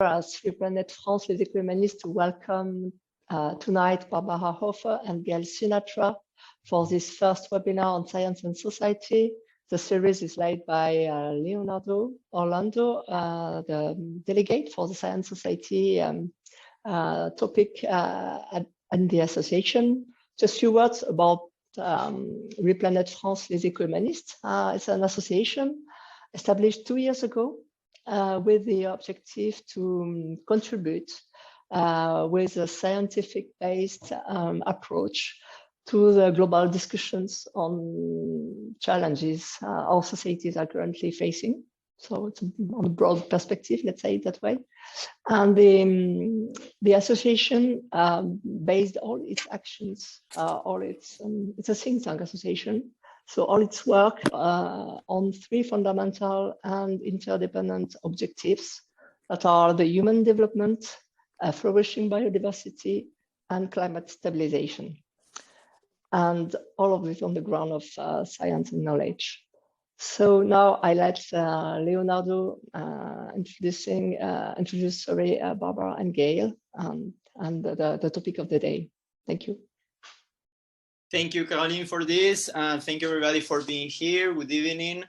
as RePlanet France, les économistes, to welcome tonight Barbara Hofer and Gale Sinatra for this first webinar on science and society. The series is led by Leonardo Orlando, the delegate for the Science Society topic and the association. Just a few words about RePlanet France, les économistes. It's an association established 2 years ago with the objective to contribute with a scientific-based approach to the global discussions on challenges our societies are currently facing. So it's on a broad perspective, let's say it that way. And the association based all its actions, it's a think tank association. So all its work on 3 fundamental and interdependent objectives that are the human development, flourishing biodiversity, and climate stabilization. And all of this on the ground of science and knowledge. So now I let Leonardo introduce Barbara and Gale and the topic of the day. Thank you. Thank you, Caroline, for this. Thank you, everybody, for being here. Good evening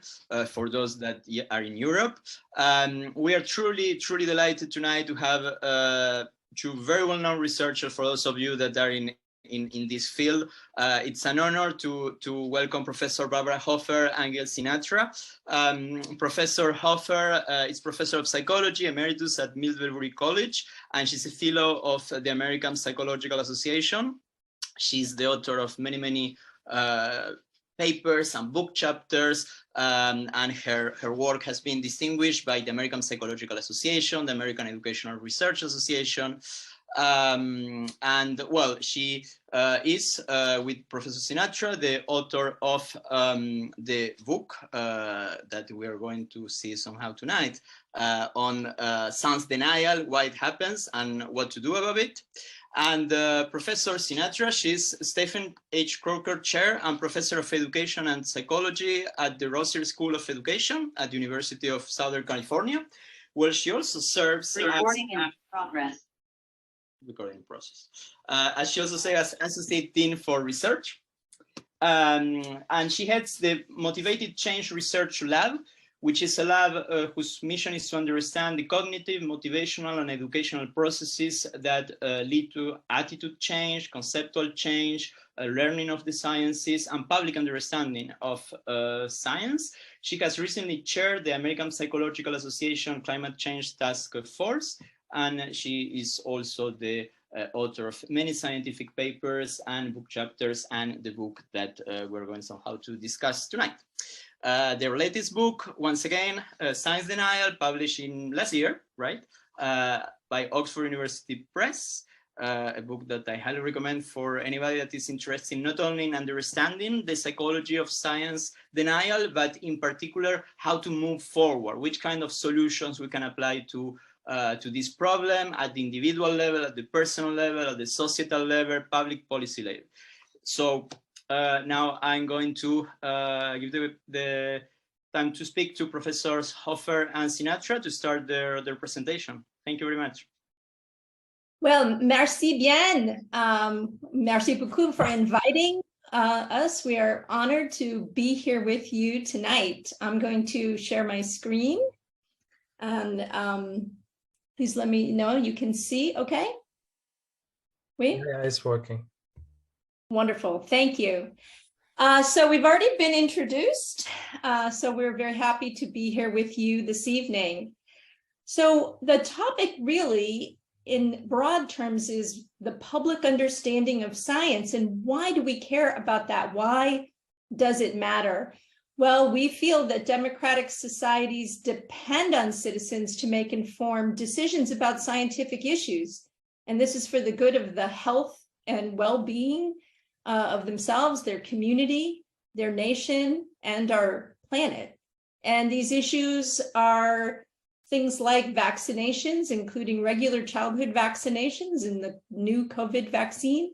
for those that are in Europe. We are truly delighted tonight to have 2 very well-known researchers. For those of you that are in this field, it's an honor to welcome Professor Barbara Hofer and Gale Sinatra. Professor Hofer is Professor of Psychology Emeritus at Middlebury College, and she's a Fellow of the American Psychological Association. She's the author of many papers and book chapters, and her work has been distinguished by the American Psychological Association, the American Educational Research Association, and well, she is with Professor Sinatra the author of the book that we are going to see somehow tonight on science denial, why it happens and what to do about it. And Professor Sinatra, she's Stephen H. Croker Chair and Professor of Education and Psychology at the Rosier School of Education at the University of Southern California, where she also serves recording in progress. Recording process. As she also serves as Associate Dean for Research. And she heads the Motivated Change Research Lab, which is a lab whose mission is to understand the cognitive, motivational, and educational processes that lead to attitude change, conceptual change, learning of the sciences, and public understanding of science. She has recently chaired the American Psychological Association Climate Change Task Force, and she is also the author of many scientific papers and book chapters, and the book that we're going somehow to discuss tonight. Their latest book, once again, Science Denial, published in last year, right, by Oxford University Press, a book that I highly recommend for anybody that is interested not only in understanding the psychology of science denial, but in particular, how to move forward, which kind of solutions we can apply to this problem at the individual level, at the personal level, at the societal level, public policy level. So now I'm going to give the time to speak to Professors Hofer and Sinatra to start their presentation. Thank you very much. Well, merci bien. Merci beaucoup for inviting us. We are honored to be here with you tonight. I'm going to share my screen, and please let me know you can see. Okay. Wait. Yeah, it's working. Wonderful, thank you. So we've already been introduced, so we're very happy to be here with you this evening. So the topic really, in broad terms, is the public understanding of science, and why do we care about that? Why does it matter? Well, we feel that democratic societies depend on citizens to make informed decisions about scientific issues, and this is for the good of the health and well-being of themselves, their community, their nation, and our planet. And these issues are things like vaccinations, including regular childhood vaccinations and the new COVID vaccine,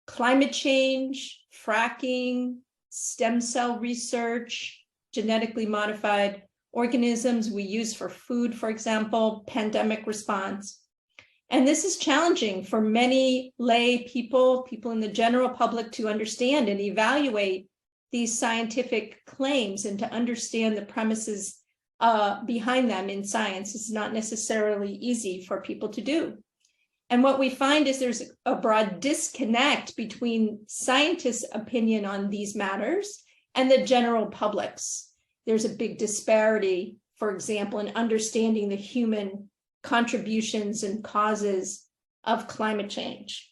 climate change, fracking, stem cell research, genetically modified organisms we use for food, for example, pandemic response. And this is challenging for many lay people in the general public to understand and evaluate these scientific claims and to understand the premises behind them in science. Is not necessarily easy for people to do. And what we find is there's a broad disconnect between scientists' opinion on these matters and the general public's. There's a big disparity, for example, in understanding the human contributions and causes of climate change.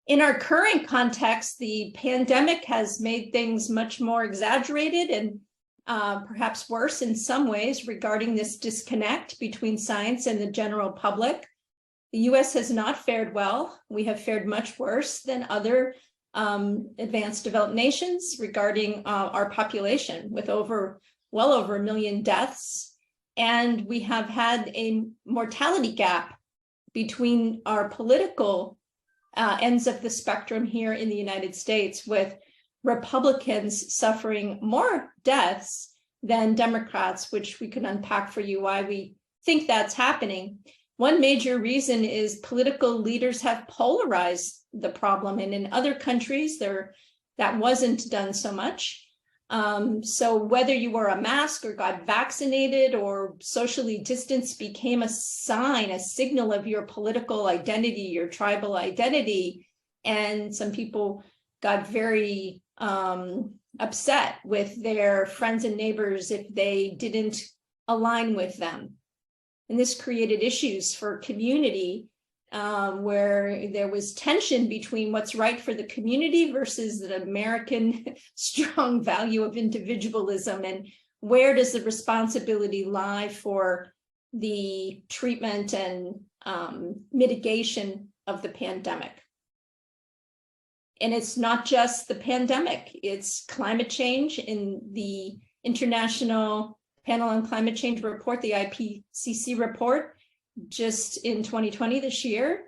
In our current context, the pandemic has made things much more exaggerated and perhaps worse in some ways regarding this disconnect between science and the general public. The US has not fared well. We have fared much worse than other advanced developed nations regarding our population, with well over 1 million deaths. And we have had a mortality gap between our political ends of the spectrum here in the United States, with Republicans suffering more deaths than Democrats, which we can unpack for you why we think that's happening. One major reason is political leaders have polarized the problem, and in other countries that wasn't done so much. So whether you wore a mask or got vaccinated or socially distanced became a sign, a signal of your political identity, your tribal identity. And some people got very upset with their friends and neighbors if they didn't align with them. And this created issues for community where there was tension between what's right for the community versus the American strong value of individualism, and where does the responsibility lie for the treatment and mitigation of the pandemic. And it's not just the pandemic, it's climate change. In the International Panel on Climate Change report, the IPCC report, just in 2020 this year,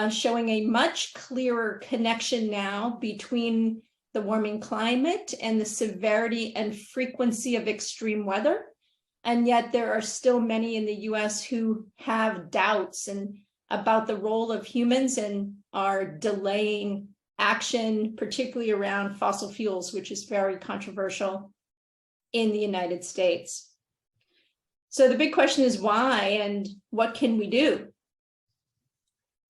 showing a much clearer connection now between the warming climate and the severity and frequency of extreme weather. And yet there are still many in the US who have doubts about the role of humans and are delaying action, particularly around fossil fuels, which is very controversial in the United States. So the big question is why, and what can we do?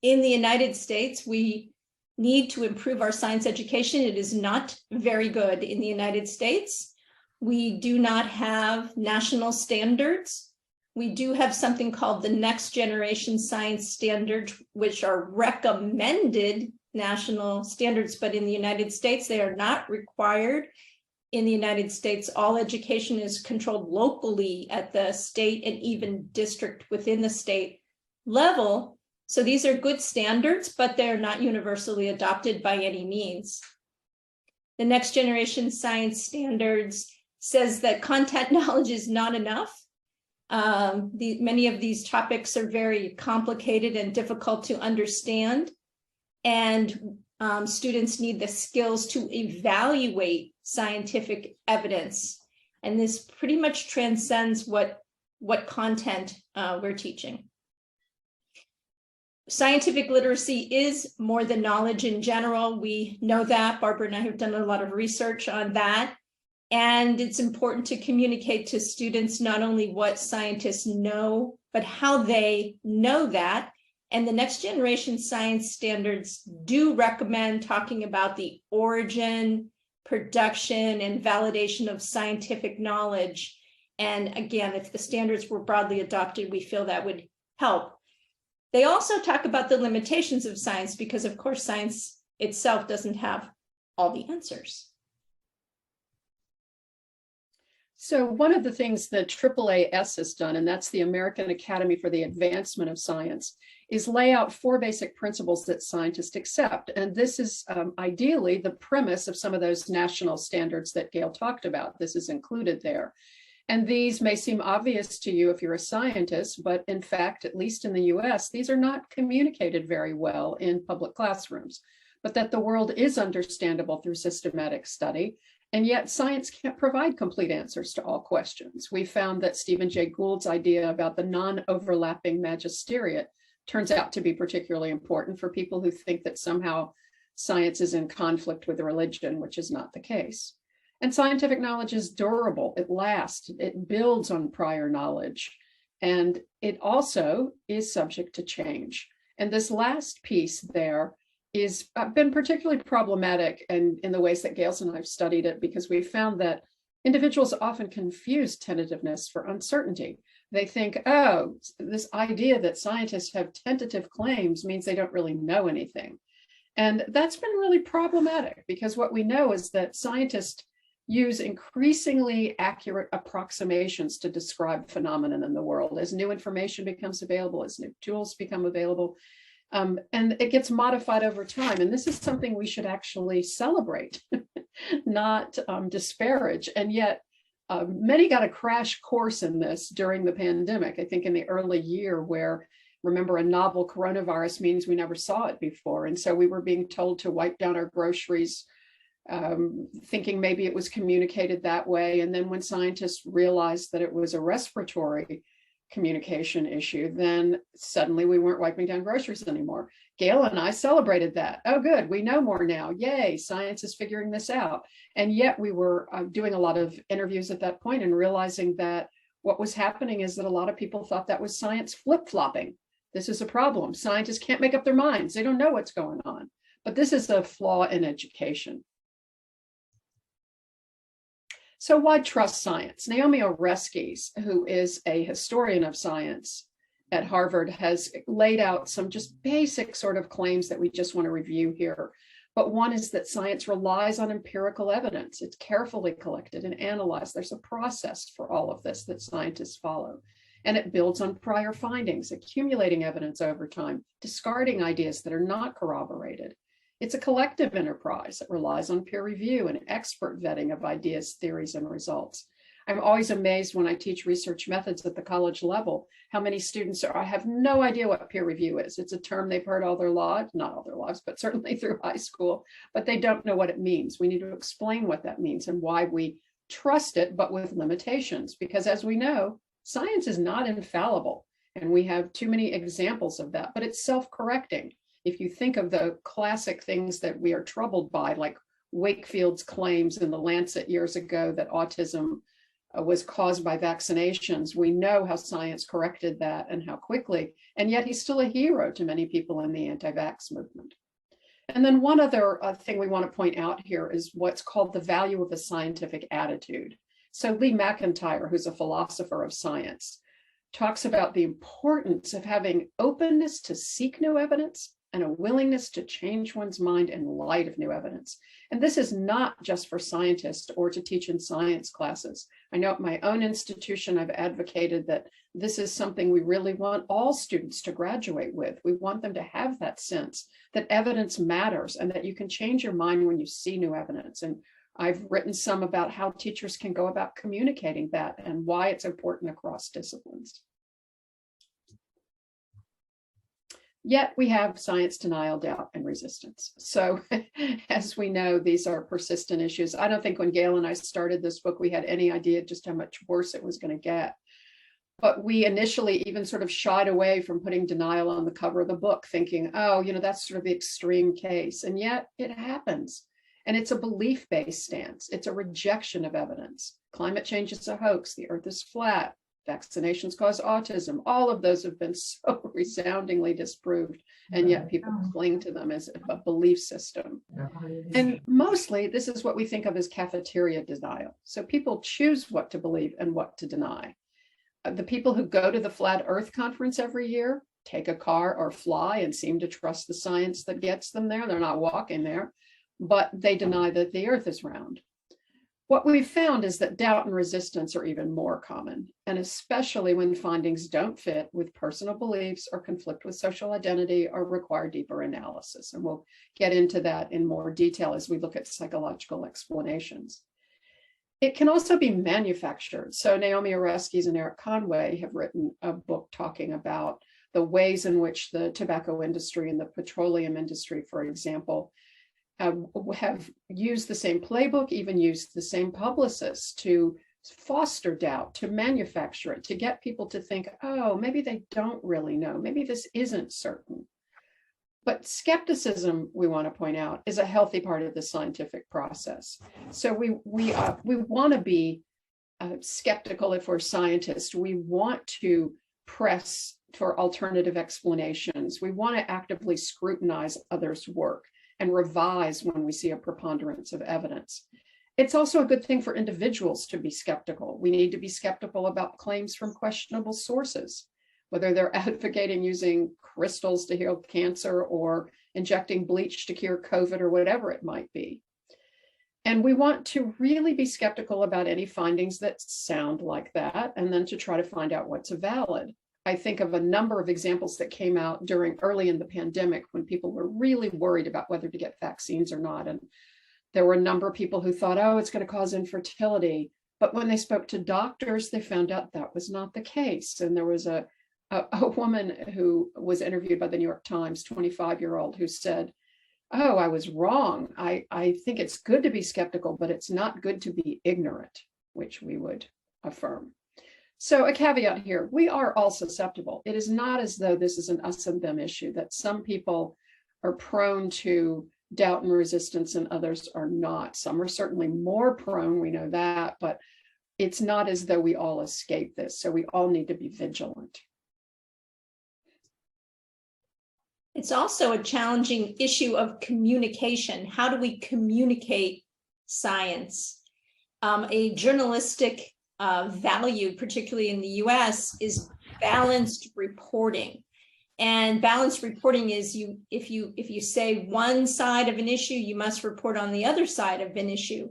In the United States, we need to improve our science education. It is not very good in the United States. We do not have national standards. We do have something called the Next Generation Science Standards, which are recommended national standards, but in the United States, they are not required. In the United States, all education is controlled locally at the state and even district within the state level. So these are good standards, but they're not universally adopted by any means. The Next Generation Science Standards says that content knowledge is not enough. Many of these topics are very complicated and difficult to understand. And students need the skills to evaluate scientific evidence. And this pretty much transcends what content we're teaching. Scientific literacy is more than knowledge in general. We know that. Barbara and I have done a lot of research on that. And it's important to communicate to students not only what scientists know, but how they know that. And the Next Generation Science Standards do recommend talking about the origin, production, and validation of scientific knowledge. And again, if the standards were broadly adopted, we feel that would help. They also talk about the limitations of science because, of course, science itself doesn't have all the answers. So one of the things that AAAS has done, and that's the American Academy for the Advancement of Science, is lay out 4 basic principles that scientists accept. And this is ideally the premise of some of those national standards that Gale talked about. This is included there. And these may seem obvious to you if you're a scientist, but in fact, at least in the US, these are not communicated very well in public classrooms, but that the world is understandable through systematic study, And yet science can't provide complete answers to all questions. We found that Stephen Jay Gould's idea about the non-overlapping magisteriate turns out to be particularly important for people who think that somehow science is in conflict with religion, which is not the case. And scientific knowledge is durable, it lasts, it builds on prior knowledge, and it also is subject to change. And this last piece there is been particularly problematic and in the ways that Gale and I have studied it, because we found that individuals often confuse tentativeness for uncertainty. They think, oh, this idea that scientists have tentative claims means they don't really know anything. And that's been really problematic, because what we know is that scientists use increasingly accurate approximations to describe phenomena in the world as new information becomes available, as new tools become available, and it gets modified over time. And this is something we should actually celebrate, not disparage. And yet many got a crash course in this during the pandemic. I think in the early year, where, remember, a novel coronavirus means we never saw it before. And so we were being told to wipe down our groceries, thinking maybe it was communicated that way. And then when scientists realized that it was a respiratory communication issue, then suddenly we weren't wiping down groceries anymore. Gale and I celebrated that. Oh, good, we know more now. Yay, science is figuring this out. And yet we were doing a lot of interviews at that point and realizing that what was happening is that a lot of people thought that was science flip-flopping. This is a problem. Scientists can't make up their minds. They don't know what's going on. But this is a flaw in education. So why trust science? Naomi Oreskes, who is a historian of science at Harvard, has laid out some just basic sort of claims that we just want to review here. But one is that science relies on empirical evidence. It's carefully collected and analyzed. There's a process for all of this that scientists follow. And it builds on prior findings, accumulating evidence over time, discarding ideas that are not corroborated. It's a collective enterprise that relies on peer review and expert vetting of ideas, theories, and results. I'm always amazed when I teach research methods at the college level, how many students have no idea what peer review is. It's a term they've heard all their lives, not all their lives, but certainly through high school, but they don't know what it means. We need to explain what that means and why we trust it, but with limitations, because as we know, science is not infallible, and we have too many examples of that, but it's self-correcting. If you think of the classic things that we are troubled by, like Wakefield's claims in the Lancet years ago that autism was caused by vaccinations, we know how science corrected that and how quickly, and yet he's still a hero to many people in the anti-vax movement. And then one other thing we want to point out here is what's called the value of a scientific attitude. So Lee McIntyre, who's a philosopher of science, talks about the importance of having openness to seek new evidence and a willingness to change one's mind in light of new evidence. And this is not just for scientists or to teach in science classes. I know at my own institution, I've advocated that this is something we really want all students to graduate with. We want them to have that sense that evidence matters and that you can change your mind when you see new evidence. And I've written some about how teachers can go about communicating that and why it's important across disciplines. Yet we have science denial, doubt, and resistance. So as we know, these are persistent issues. I don't think when Gale and I started this book, we had any idea just how much worse it was going to get. But we initially even sort of shied away from putting denial on the cover of the book, thinking, oh, you know, that's sort of the extreme case. And yet it happens. And it's a belief-based stance. It's a rejection of evidence. Climate change is a hoax. The earth is flat. Vaccinations cause autism. All of those have been so resoundingly disproved, and yet people cling to them as a belief system. And mostly, this is what we think of as cafeteria denial. So people choose what to believe and what to deny. The people who go to the Flat Earth Conference every year take a car or fly and seem to trust the science that gets them there. They're not walking there, but they deny that the earth is round. What we've found is that doubt and resistance are even more common, and especially when findings don't fit with personal beliefs or conflict with social identity or require deeper analysis. And we'll get into that in more detail as we look at psychological explanations. It can also be manufactured. So Naomi Oreskes and Eric Conway have written a book talking about the ways in which the tobacco industry and the petroleum industry, for example, have used the same playbook, even used the same publicists to foster doubt, to manufacture it, to get people to think, oh, maybe they don't really know, maybe this isn't certain. But skepticism, we want to point out, is a healthy part of the scientific process. So we want to be skeptical if we're scientists. We want to press for alternative explanations. We want to actively scrutinize others' work and revise when we see a preponderance of evidence. It's also a good thing for individuals to be skeptical. We need to be skeptical about claims from questionable sources, whether they're advocating using crystals to heal cancer or injecting bleach to cure COVID or whatever it might be. And we want to really be skeptical about any findings that sound like that, and then to try to find out what's valid. I think of a number of examples that came out early in the pandemic when people were really worried about whether to get vaccines or not. And there were a number of people who thought, oh, it's going to cause infertility. But when they spoke to doctors, they found out that was not the case. And there was a woman who was interviewed by the New York Times, 25-year-old, who said, oh, I was wrong. I think it's good to be skeptical, but it's not good to be ignorant, which we would affirm. So a caveat here, we are all susceptible. It is not as though this is an us and them issue, that some people are prone to doubt and resistance and others are not. Some are certainly more prone, we know that, but it's not as though we all escape this. So we all need to be vigilant. It's also a challenging issue of communication. How do we communicate science? A journalistic value, particularly in the US, is balanced reporting. And balanced reporting is if you say one side of an issue, you must report on the other side of an issue.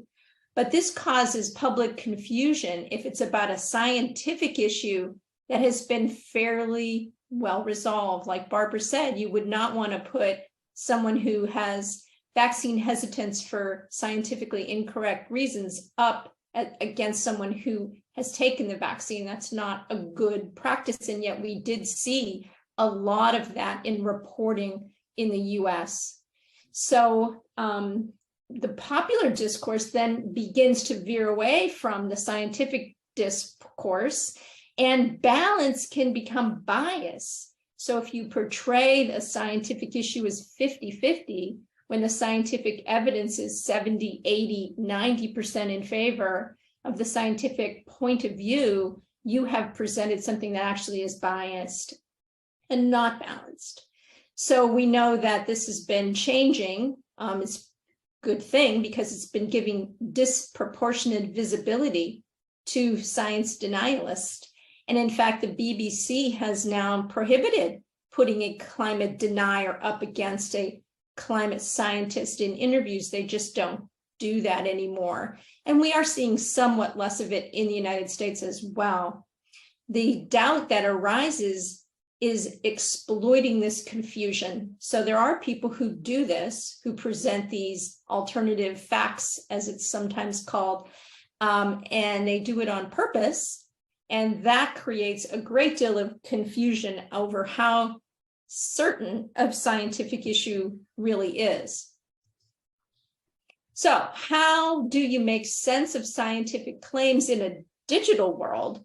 But this causes public confusion if it's about a scientific issue that has been fairly well resolved. Like Barbara said, you would not want to put someone who has vaccine hesitance for scientifically incorrect reasons up against someone who has taken the vaccine. That's not a good practice. And yet we did see a lot of that in reporting in the US. So the popular discourse then begins to veer away from the scientific discourse, and balance can become bias. So if you portray a scientific issue as 50-50, when the scientific evidence is 70, 80, 90% in favor of the scientific point of view, you have presented something that actually is biased and not balanced. So we know that this has been changing. It's a good thing because it's been giving disproportionate visibility to science denialists. And in fact, the BBC has now prohibited putting a climate denier up against a climate scientist in interviews. They just don't do that anymore. And we are seeing somewhat less of it in the United States as well. The doubt that arises is exploiting this confusion. So there are people who do this, who present these alternative facts, as it's sometimes called, and they do it on purpose. And that creates a great deal of confusion over how certain a scientific issue really is. So how do you make sense of scientific claims in a digital world?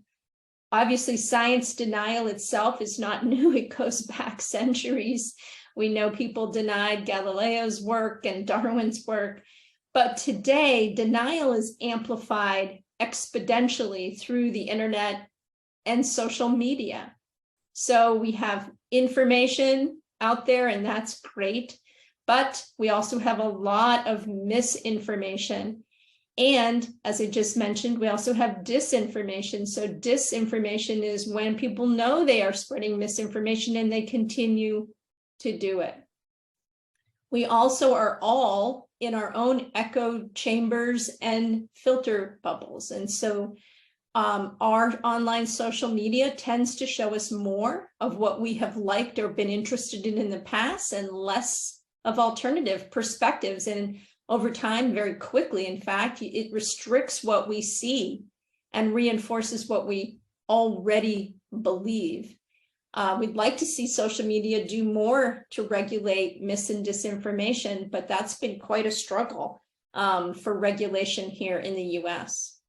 Obviously, science denial itself is not new. It goes back centuries. We know people denied Galileo's work and Darwin's work. But today, denial is amplified exponentially through the internet and social media. So we have information out there, and that's great. But we also have a lot of misinformation. And as I just mentioned, we also have disinformation. So disinformation is when people know they are spreading misinformation and they continue to do it. We also are all in our own echo chambers and filter bubbles. And so our online social media tends to show us more of what we have liked or been interested in the past and less of alternative perspectives. And over time, very quickly, in fact, it restricts what we see and reinforces what we already believe. We'd like to see social media do more to regulate mis and disinformation, but that's been quite a struggle for regulation here in the US.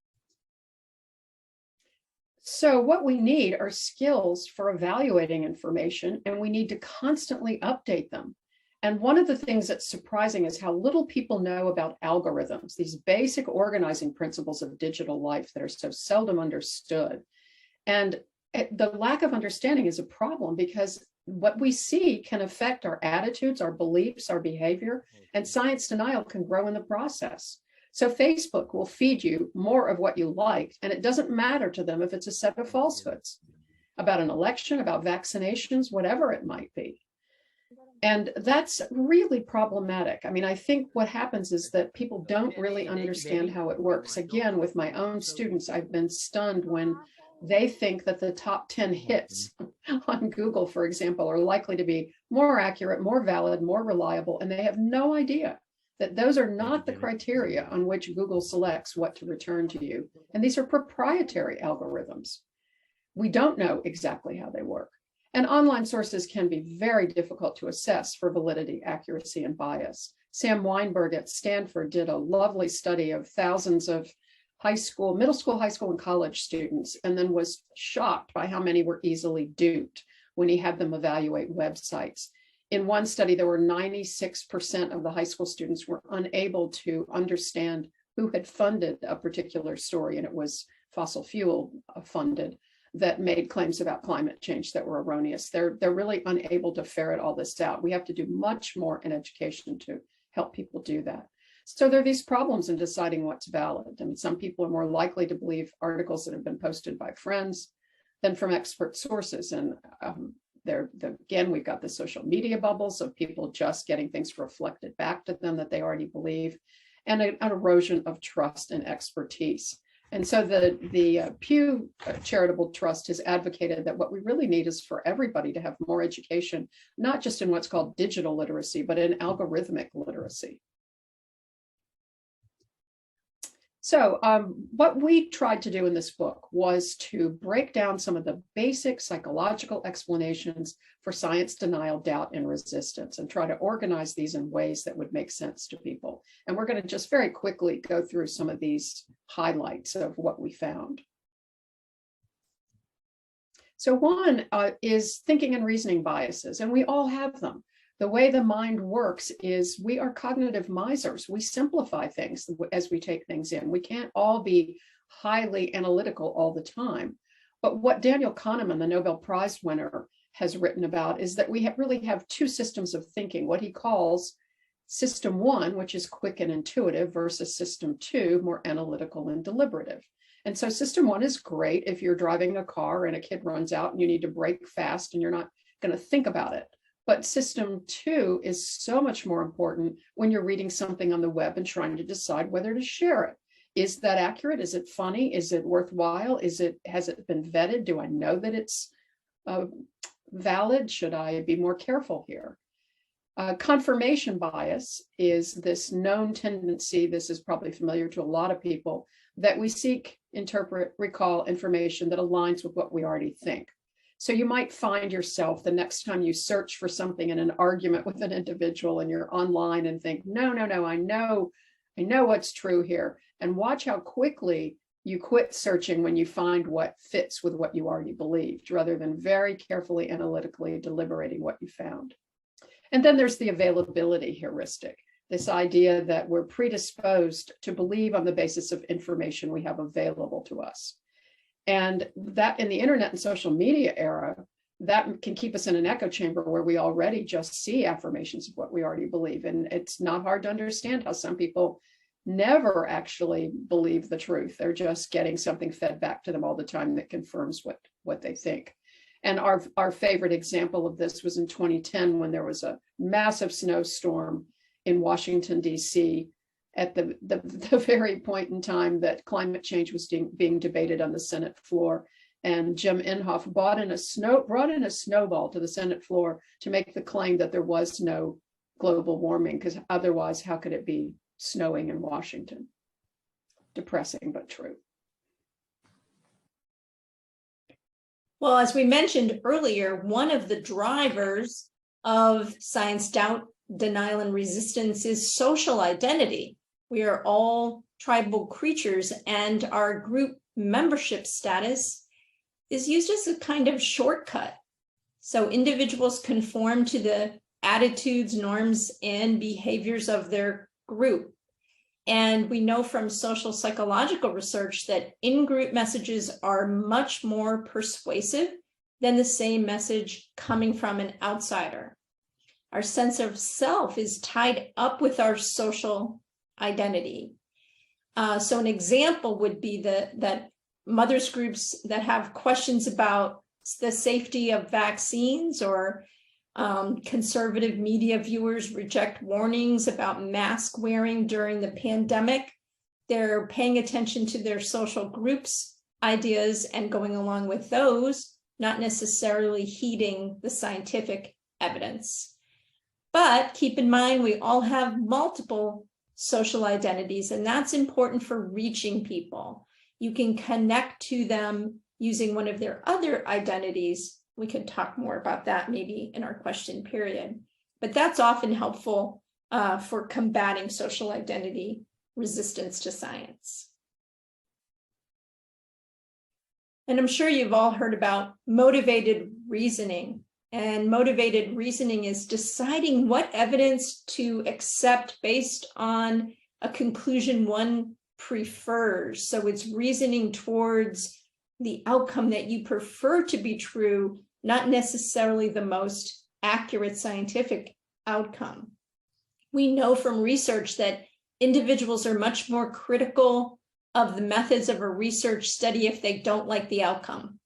So what we need are skills for evaluating information, and we need to constantly update them. And one of the things that's surprising is how little people know about algorithms, these basic organizing principles of digital life that are so seldom understood. And the lack of understanding is a problem because what we see can affect our attitudes, our beliefs, our behavior, and science denial can grow in the process. So Facebook will feed you more of what you like, and it doesn't matter to them if it's a set of falsehoods about an election, about vaccinations, whatever it might be. And that's really problematic. I mean, I think what happens is that people don't really understand how it works. Again, with my own students, I've been stunned when they think that the top 10 hits on Google, for example, are likely to be more accurate, more valid, more reliable, and they have no idea that those are not the criteria on which Google selects what to return to you. And these are proprietary algorithms. We don't know exactly how they work. And online sources can be very difficult to assess for validity, accuracy, and bias. Sam Weinberg at Stanford did a lovely study of thousands of high school, middle school, high school, and college students, and then was shocked by how many were easily duped when he had them evaluate websites. In one study, there were 96% of the high school students were unable to understand who had funded a particular story, and it was fossil fuel funded, that made claims about climate change that were erroneous. They're really unable to ferret all this out. We have to do much more in education to help people do that. So there are these problems in deciding what's valid. I mean, some people are more likely to believe articles that have been posted by friends than from expert sources. And again, we've got the social media bubbles of people just getting things reflected back to them that they already believe, and an erosion of trust and expertise. And so the Pew Charitable Trust has advocated that what we really need is for everybody to have more education, not just in what's called digital literacy, but in algorithmic literacy. So what we tried to do in this book was to break down some of the basic psychological explanations for science denial, doubt, and resistance, and try to organize these in ways that would make sense to people. And we're going to just very quickly go through some of these highlights of what we found. So one is thinking and reasoning biases, and we all have them. The way the mind works is we are cognitive misers. We simplify things as we take things in. We can't all be highly analytical all the time. But what Daniel Kahneman, the Nobel Prize winner, has written about is that we really have two systems of thinking, what he calls system one, which is quick and intuitive, versus system two, more analytical and deliberative. And so system one is great if you're driving a car and a kid runs out and you need to brake fast and you're not going to think about it. But system two is so much more important when you're reading something on the web and trying to decide whether to share it. Is that accurate? Is it funny? Is it worthwhile? Has it been vetted? Do I know that it's valid? Should I be more careful here? Confirmation bias is this known tendency, this is probably familiar to a lot of people, that we seek, interpret, recall information that aligns with what we already think. So you might find yourself the next time you search for something in an argument with an individual and you're online and think, no, I know what's true here. And watch how quickly you quit searching when you find what fits with what you already believed, rather than very carefully, analytically deliberating what you found. And then there's the availability heuristic, this idea that we're predisposed to believe on the basis of information we have available to us. And that in the internet and social media era, that can keep us in an echo chamber where we already just see affirmations of what we already believe. And it's not hard to understand how some people never actually believe the truth. They're just getting something fed back to them all the time that confirms what they think. And our favorite example of this was in 2010 when there was a massive snowstorm in Washington, D.C., at the very point in time that climate change was being debated on the Senate floor. And Jim Inhofe brought in a snowball to the Senate floor to make the claim that there was no global warming, because otherwise, how could it be snowing in Washington? Depressing, but true. Well, as we mentioned earlier, one of the drivers of science doubt, denial, and resistance is social identity. We are all tribal creatures, and our group membership status is used as a kind of shortcut. So individuals conform to the attitudes, norms, and behaviors of their group. And we know from social psychological research that in-group messages are much more persuasive than the same message coming from an outsider. Our sense of self is tied up with our social identity. So an example would be that mothers groups that have questions about the safety of vaccines, or conservative media viewers reject warnings about mask wearing during the pandemic. They're paying attention to their social groups' ideas and going along with those, not necessarily heeding the scientific evidence. But keep in mind, we all have multiple social identities, and that's important for reaching people. You can connect to them using one of their other identities. We could talk more about that maybe in our question period, but that's often helpful for combating social identity resistance to science. And I'm sure you've all heard about motivated reasoning. And motivated reasoning is deciding what evidence to accept based on a conclusion one prefers. So it's reasoning towards the outcome that you prefer to be true, not necessarily the most accurate scientific outcome. We know from research that individuals are much more critical of the methods of a research study if they don't like the outcome.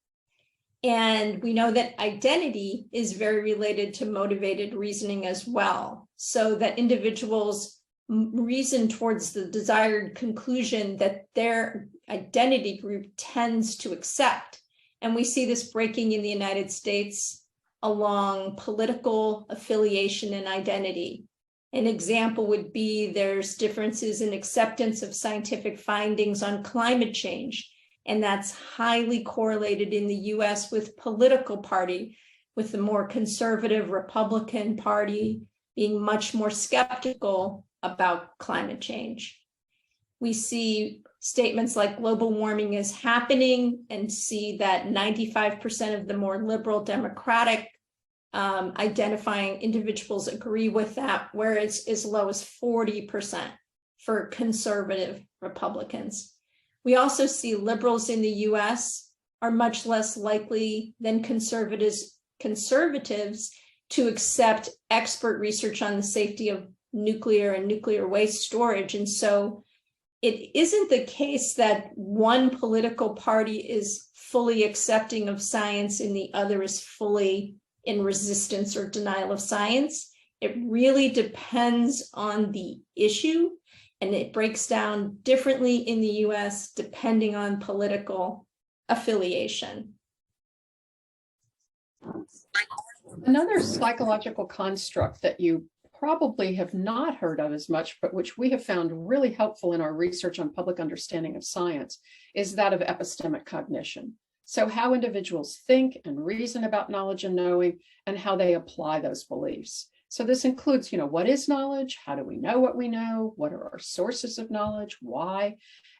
And we know that identity is very related to motivated reasoning as well, so that individuals reason towards the desired conclusion that their identity group tends to accept. And we see this breaking in the United States along political affiliation and identity. An example would be there's differences in acceptance of scientific findings on climate change. And that's highly correlated in the US with political party, with the more conservative Republican Party being much more skeptical about climate change. We see statements like global warming is happening, and see that 95% of the more liberal Democratic identifying individuals agree with that, whereas as low as 40% for conservative Republicans. We also see liberals in the US are much less likely than conservatives to accept expert research on the safety of nuclear and nuclear waste storage. And so it isn't the case that one political party is fully accepting of science and the other is fully in resistance or denial of science. It really depends on the issue, and it breaks down differently in the US depending on political affiliation. Another psychological construct that you probably have not heard of as much, but which we have found really helpful in our research on public understanding of science, is that of epistemic cognition. So how individuals think and reason about knowledge and knowing, and how they apply those beliefs. So this includes, what is knowledge? How do we know what we know? What are our sources of knowledge? Why?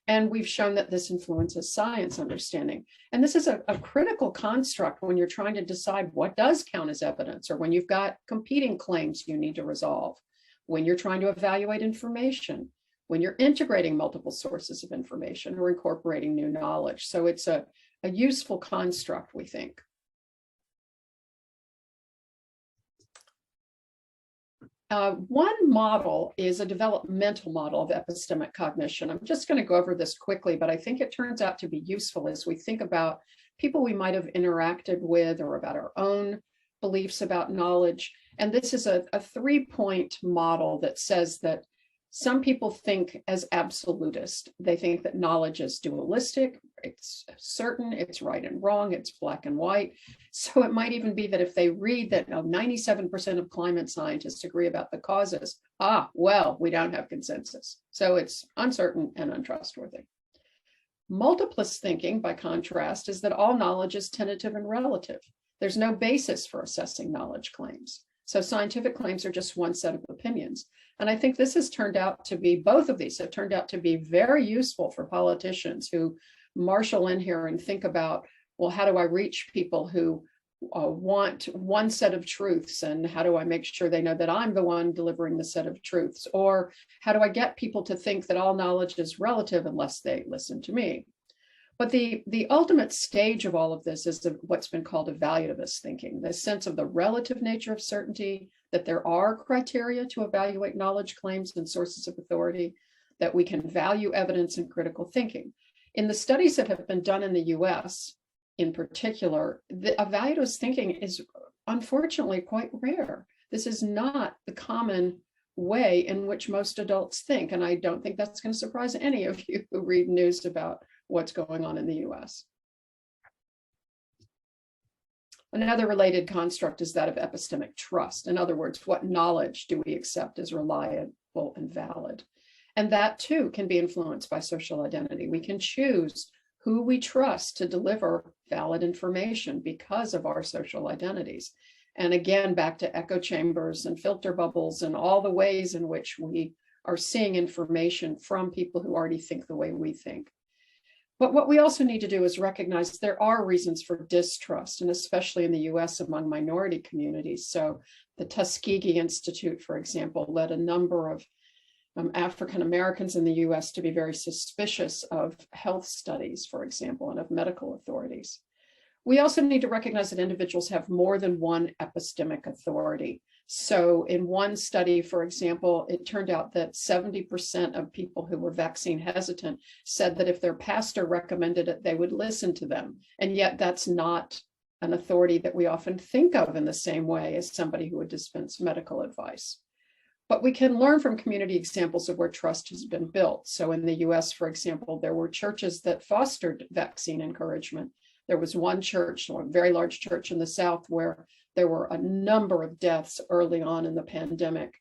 And we've shown that this influences science understanding. And this is a critical construct when you're trying to decide what does count as evidence, or when you've got competing claims you need to resolve, when you're trying to evaluate information, when you're integrating multiple sources of information or incorporating new knowledge. So it's a useful construct, we think. One model is a developmental model of epistemic cognition. I'm just going to go over this quickly, but I think it turns out to be useful as we think about people we might have interacted with, or about our own beliefs about knowledge. And this is a 3-point model that says that some people think as absolutist. They think that knowledge is dualistic, it's certain, it's right and wrong, it's black and white. So it might even be that if they read that 97% of climate scientists agree about the causes, well, we don't have consensus. So it's uncertain and untrustworthy. Multiplist thinking, by contrast, is that all knowledge is tentative and relative. There's no basis for assessing knowledge claims. So scientific claims are just one set of opinions. And I think this has turned out to be, both of these have turned out to be very useful for politicians who marshal in here and think about, well, how do I reach people who want one set of truths, and how do I make sure they know that I'm the one delivering the set of truths? Or how do I get people to think that all knowledge is relative unless they listen to me? But the ultimate stage of all of this is what's been called evaluativist thinking, the sense of the relative nature of certainty, that there are criteria to evaluate knowledge claims and sources of authority, that we can value evidence and critical thinking. In the studies that have been done in the US, in particular, the evaluativist thinking is unfortunately quite rare. This is not the common way in which most adults think, and I don't think that's going to surprise any of you who read news about what's going on in the US. Another related construct is that of epistemic trust. In other words, what knowledge do we accept as reliable and valid? And that too can be influenced by social identity. We can choose who we trust to deliver valid information because of our social identities. And again, back to echo chambers and filter bubbles and all the ways in which we are seeing information from people who already think the way we think. But what we also need to do is recognize there are reasons for distrust, and especially in the US among minority communities. So the Tuskegee Institute, for example, led a number of African Americans in the US to be very suspicious of health studies, for example, and of medical authorities. We also need to recognize that individuals have more than one epistemic authority. So in one study, for example, it turned out that 70% of people who were vaccine hesitant said that if their pastor recommended it, they would listen to them. And yet that's not an authority that we often think of in the same way as somebody who would dispense medical advice. But we can learn from community examples of where trust has been built. So in the US, for example, there were churches that fostered vaccine encouragement. There was one church, a very large church in the South, where there were a number of deaths early on in the pandemic.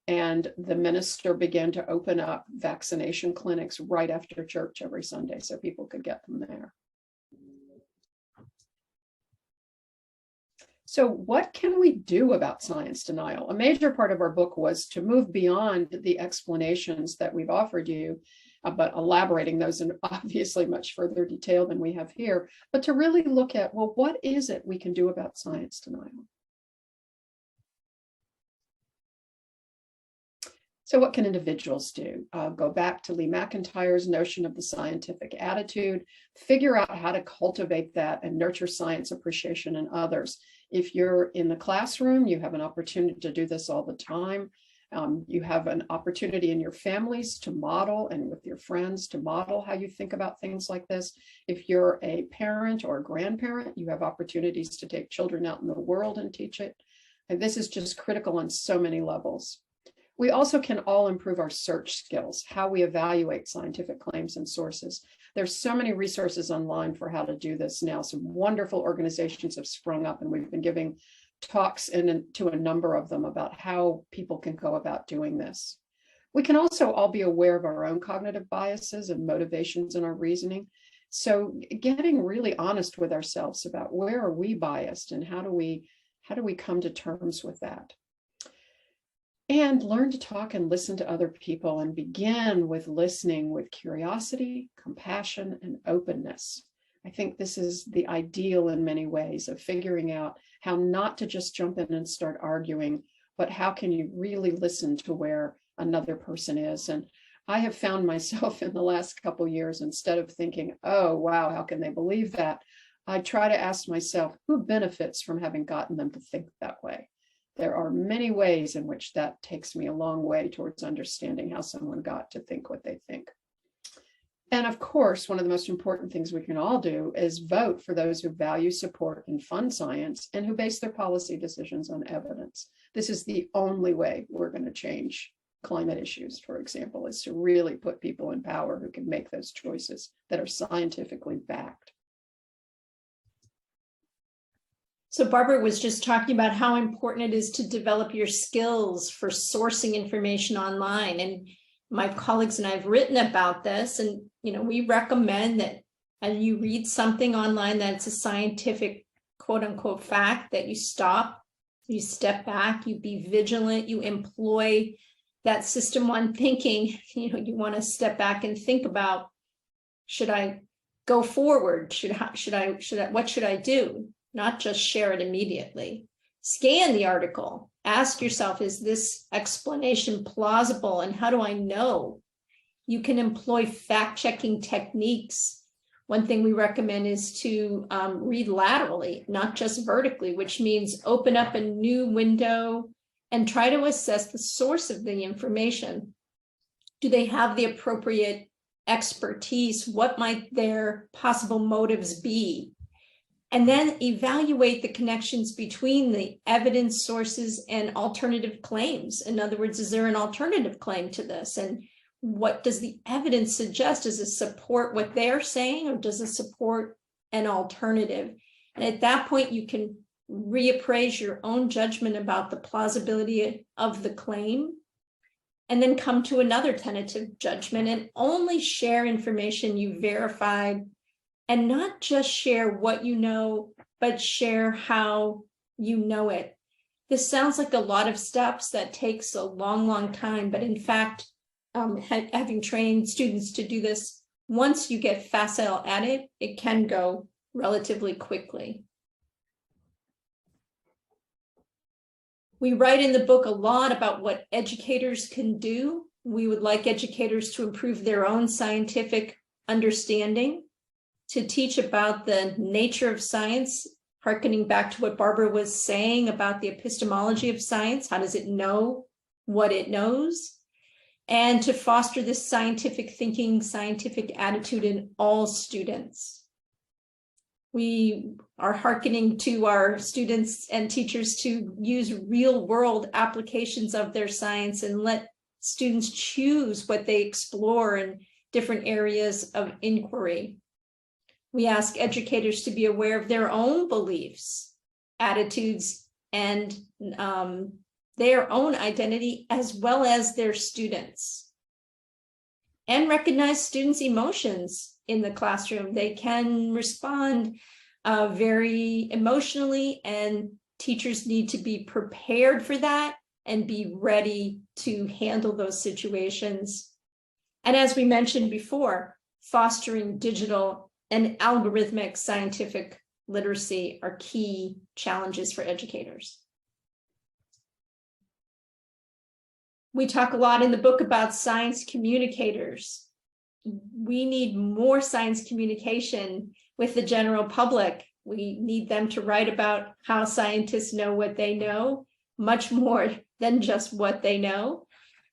And the minister began to open up vaccination clinics right after church every Sunday so people could get them there. So what can we do about science denial? A major part of our book was to move beyond the explanations that we've offered you, but elaborating those in obviously much further detail than we have here, but to really look at, well, what is it we can do about science denial? So what can individuals do? Go back to Lee McIntyre's notion of the scientific attitude, figure out how to cultivate that and nurture science appreciation in others. If you're in the classroom, you have an opportunity to do this all the time. You have an opportunity in your families to model, and with your friends to model how you think about things like this. If you're a parent or a grandparent, you have opportunities to take children out in the world and teach it. And this is just critical on so many levels. We also can all improve our search skills, how we evaluate scientific claims and sources. There's so many resources online for how to do this now. Some wonderful organizations have sprung up, and we've been giving talks to a number of them about how people can go about doing this. We can also all be aware of our own cognitive biases and motivations in our reasoning. So getting really honest with ourselves about where are we biased and how do we come to terms with that? And learn to talk and listen to other people, and begin with listening with curiosity, compassion, and openness. I think this is the ideal in many ways of figuring out how not to just jump in and start arguing, but how can you really listen to where another person is. And I have found myself in the last couple of years, instead of thinking, oh, wow, how can they believe that? I try to ask myself, who benefits from having gotten them to think that way? There are many ways in which that takes me a long way towards understanding how someone got to think what they think. And of course, one of the most important things we can all do is vote for those who value, support, and fund science, and who base their policy decisions on evidence. This is the only way we're going to change climate issues, for example, is to really put people in power who can make those choices that are scientifically backed. So Barbara was just talking about how important it is to develop your skills for sourcing information online. And my colleagues and I have written about this, and we recommend that and you read something online that's a scientific quote unquote fact, that you stop, you step back, you be vigilant, you employ that system one thinking. You want to step back and think about, should I go forward? What should I do? Not just share it immediately. Scan the article. Ask yourself, is this explanation plausible? And how do I know? You can employ fact-checking techniques. One thing we recommend is to read laterally, not just vertically, which means open up a new window and try to assess the source of the information. Do they have the appropriate expertise? What might their possible motives be? And then evaluate the connections between the evidence sources and alternative claims. In other words, is there an alternative claim to this? And what does the evidence suggest? Does it support what they're saying, or does it support an alternative? And at that point, you can reappraise your own judgment about the plausibility of the claim, and then come to another tentative judgment, and only share information you verified, and not just share what you know, but share how you know it. This sounds like a lot of steps that takes a long, long time, but in fact, having trained students to do this, once you get facile at it, it can go relatively quickly. We write in the book a lot about what educators can do. We would like educators to improve their own scientific understanding, to teach about the nature of science, hearkening back to what Barbara was saying about the epistemology of science. How does it know what it knows? And to foster this scientific thinking, scientific attitude in all students. We are hearkening to our students and teachers to use real world applications of their science and let students choose what they explore in different areas of inquiry. We ask educators to be aware of their own beliefs, attitudes, and their own identity, as well as their students. And recognize students' emotions in the classroom. They can respond very emotionally, and teachers need to be prepared for that and be ready to handle those situations. And as we mentioned before, fostering digital and algorithmic scientific literacy are key challenges for educators. We talk a lot in the book about science communicators. We need more science communication with the general public. We need them to write about how scientists know what they know, much more than just what they know.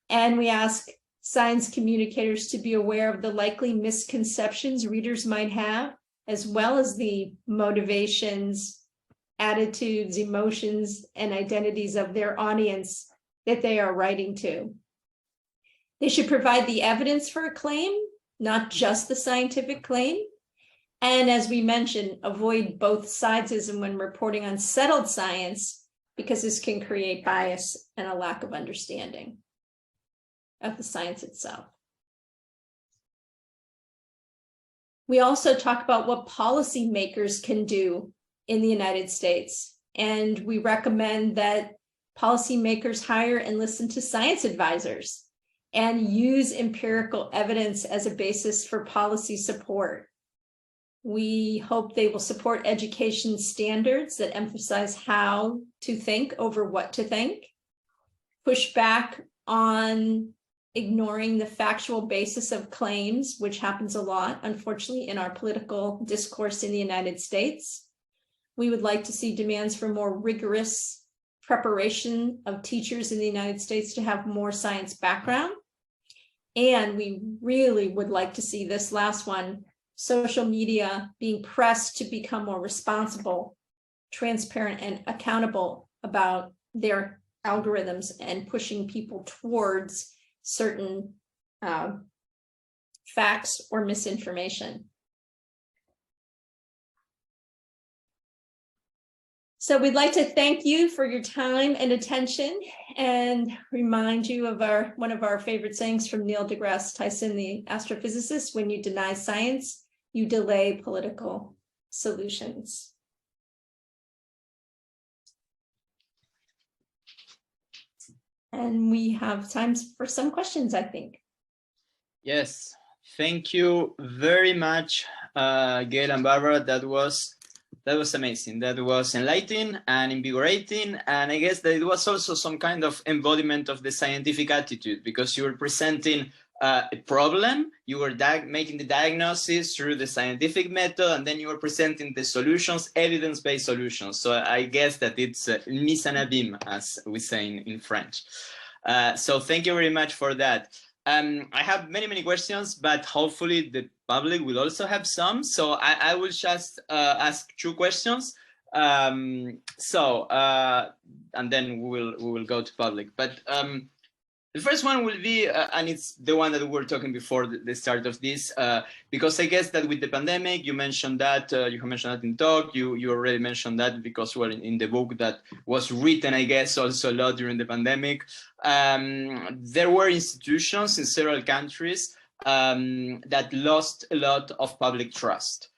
And we ask science communicators to be aware of the likely misconceptions readers might have, as well as the motivations, attitudes, emotions, and identities of their audience that they are writing to. They should provide the evidence for a claim, not just the scientific claim. And as we mentioned, avoid both sidesism when reporting on settled science, because this can create bias and a lack of understanding of the science itself. We also talk about what policymakers can do in the United States. And we recommend that policymakers hire and listen to science advisors and use empirical evidence as a basis for policy support. We hope they will support education standards that emphasize how to think over what to think, push back on ignoring the factual basis of claims, which happens a lot, unfortunately, in our political discourse in the United States. We would like to see demands for more rigorous preparation of teachers in the United States to have more science background. And we really would like to see this last one, social media being pressed to become more responsible, transparent, and accountable about their algorithms and pushing people towards certain facts or misinformation. So we'd like to thank you for your time and attention, and remind you of one of our favorite sayings from Neil deGrasse Tyson, the astrophysicist: when you deny science, you delay political solutions. And we have time for some questions, I think. Yes, thank you very much, Gail and Barbara. That was amazing. That was enlightening and invigorating. And I guess that it was also some kind of embodiment of the scientific attitude, because you were presenting a problem, you were making the diagnosis through the scientific method, and then you were presenting the solutions, evidence-based solutions. So I guess that it's mise en abîme, as we say in French. So thank you very much for that. I have many questions, but hopefully the public will also have some. So I will just ask 2 questions. And then we will go to public. But the first one will be, and it's the one that we were talking before the start of this, because I guess that with the pandemic, you mentioned that, you have mentioned that in talk, you already mentioned that because, well, in the book that was written, I guess, also a lot during the pandemic, there were institutions in several countries that lost a lot of public trust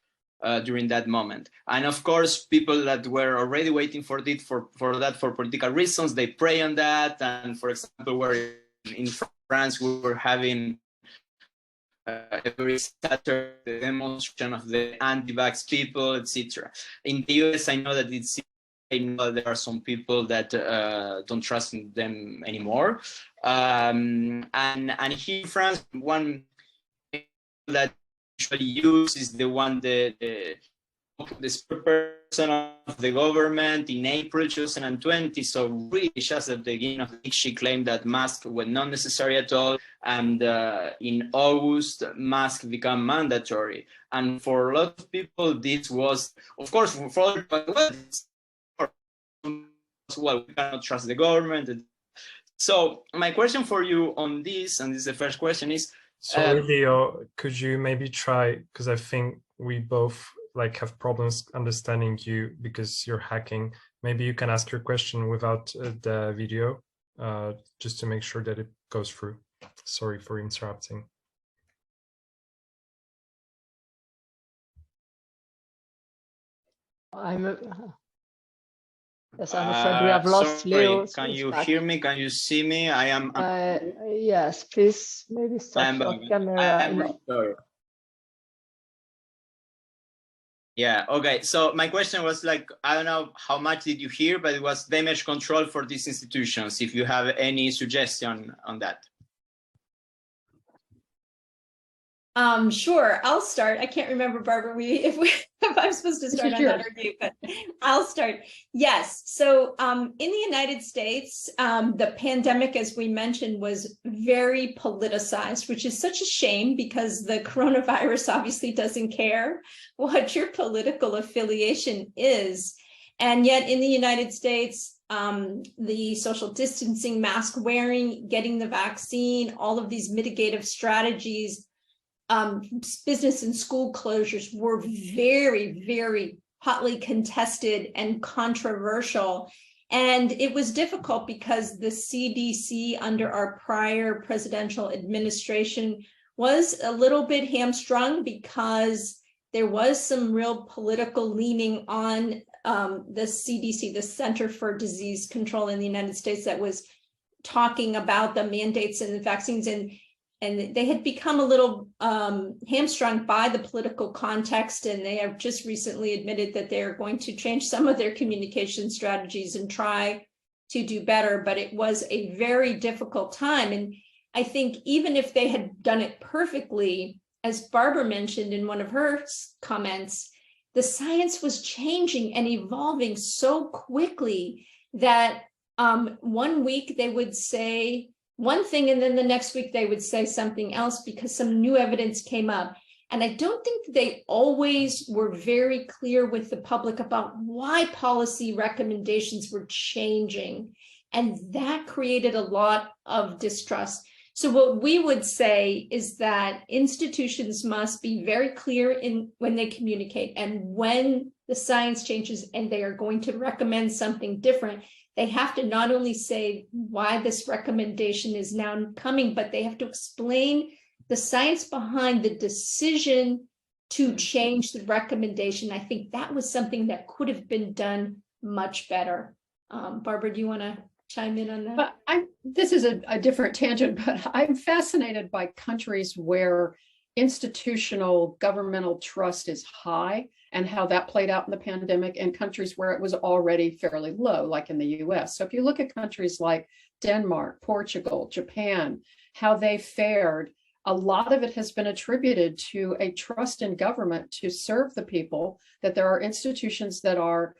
during that moment. And of course, people that were already waiting for political reasons, they prey on that. And for example, where in France, we were having every Saturday demonstration of the anti-vax people, etc. In the US, I know that there are some people that don't trust in them anymore. And here in France, one that usually used is the one the spokesperson of the government in April 2020. So really just at the beginning of the week, she claimed that masks were not necessary at all. And in August, masks become mandatory. And for a lot of people, this was, of course, for well, we cannot trust the government. So my question for you on this, and this is the first question, is, sorry, Leo, could you maybe try, because I think we both have problems understanding you because you're hacking. Maybe you can ask your question without the video, just to make sure that it goes through. Sorry for interrupting. Yes, I'm afraid we have lost Leo. Can you hear me? Can you see me? I am. Yes, please maybe stop your camera. Sorry. Yeah, okay. So my question was I don't know how much did you hear, but it was damage control for these institutions. If you have any suggestion on that. Sure, I'll start. I can't remember, Barbara, if I'm supposed to start on that or you, but I'll start. Yes. So in the United States, the pandemic, as we mentioned, was very politicized, which is such a shame because the coronavirus obviously doesn't care what your political affiliation is. And yet in the United States, the social distancing, mask wearing, getting the vaccine, all of these mitigative strategies, business and school closures were very, very hotly contested and controversial. And it was difficult because the CDC under our prior presidential administration was a little bit hamstrung because there was some real political leaning on the CDC, the Center for Disease Control in the United States, that was talking about the mandates and the vaccines, and they had become a little hamstrung by the political context, and they have just recently admitted that they're going to change some of their communication strategies and try to do better. But it was a very difficult time. And I think even if they had done it perfectly, as Barbara mentioned in one of her comments, the science was changing and evolving so quickly that 1 week they would say one thing, and then the next week they would say something else because some new evidence came up. And I don't think they always were very clear with the public about why policy recommendations were changing. And that created a lot of distrust. So what we would say is that institutions must be very clear when they communicate, and when the science changes and they are going to recommend something different, they have to not only say why this recommendation is now coming, but they have to explain the science behind the decision to change the recommendation. I think that was something that could have been done much better. Barbara, do you want to chime in on that? But this is a different tangent, but I'm fascinated by countries where institutional governmental trust is high and how that played out in the pandemic, and countries where it was already fairly low, like in the US. So if you look at countries like Denmark, Portugal, Japan, how they fared, a lot of it has been attributed to a trust in government to serve the people, that there are institutions that are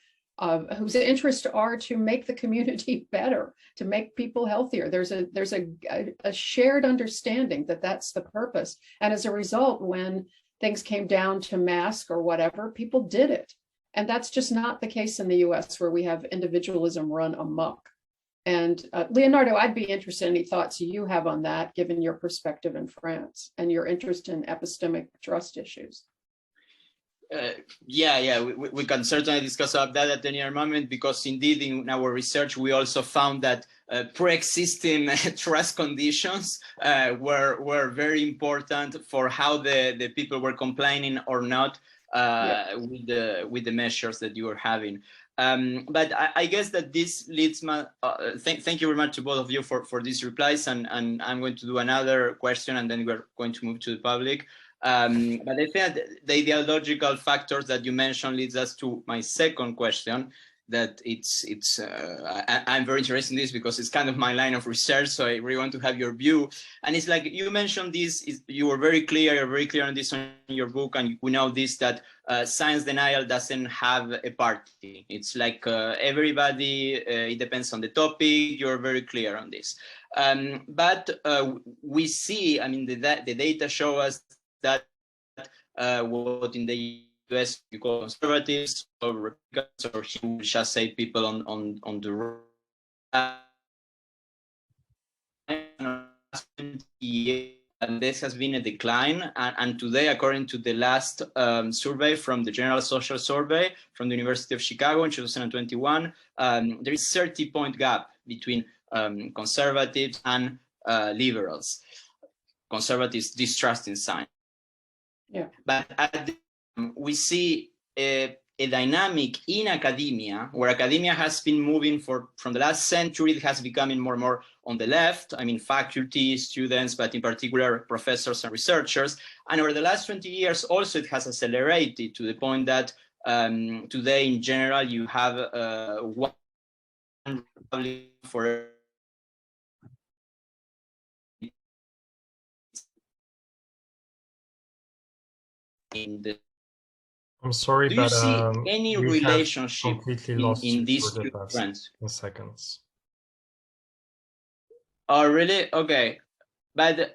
whose interests are to make the community better, to make people healthier. There's a shared understanding that that's the purpose. And as a result, when things came down to mask or whatever, people did it. And that's just not the case in the US, where we have individualism run amok. And Leonardo, I'd be interested in any thoughts you have on that, given your perspective in France and your interest in epistemic trust issues. We can certainly discuss about that at any other moment, because indeed in our research we also found that pre-existing trust conditions were very important for how the people were complaining or not with the measures that you were having. But I guess that this leads me. Thank you very much to both of you for these replies, and I'm going to do another question, and then we're going to move to the public. But I think that the ideological factors that you mentioned leads us to my second question. That I'm very interested in this because it's kind of my line of research, so I really want to have your view. And it's like you mentioned this, you were very clear, you're very clear on this in your book, and we know this, that science denial doesn't have a party. It's like everybody, it depends on the topic, you're very clear on this. But we see, I mean, the data show us that what in the US you call conservatives or Republicans, or he will just say people on the right. And this has been a decline, and today, according to the last survey from the General Social Survey from the University of Chicago in 2021, there is a 30-point gap between conservatives and liberals. Conservatives distrusting science. Yeah. But we see a dynamic in academia, where academia has been moving from the last century. It has becoming more and more on the left. I mean, faculty, students, but in particular professors and researchers. And over the last 20 years, also it has accelerated to the point that today, in general, you have one for in the. I'm sorry, do but you see any relationship in these two trends? In seconds. Oh, really? Okay. But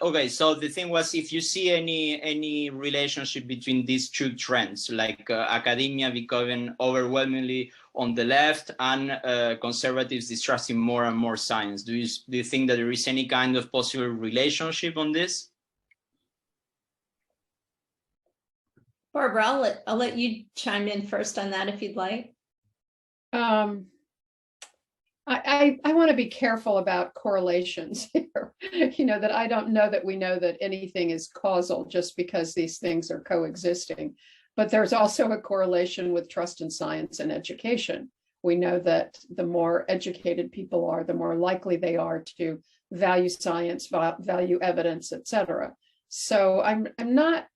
okay, so the thing was, if you see any relationship between these two trends, like academia becoming overwhelmingly on the left and conservatives distrusting more and more science, do you think that there is any kind of possible relationship on this? Barbara, I'll let you chime in first on that if you'd like. I want to be careful about correlations here. You know, that I don't know that we know that anything is causal just because these things are coexisting. But there's also a correlation with trust in science and education. We know that the more educated people are, the more likely they are to value science, value evidence, etc. So I'm not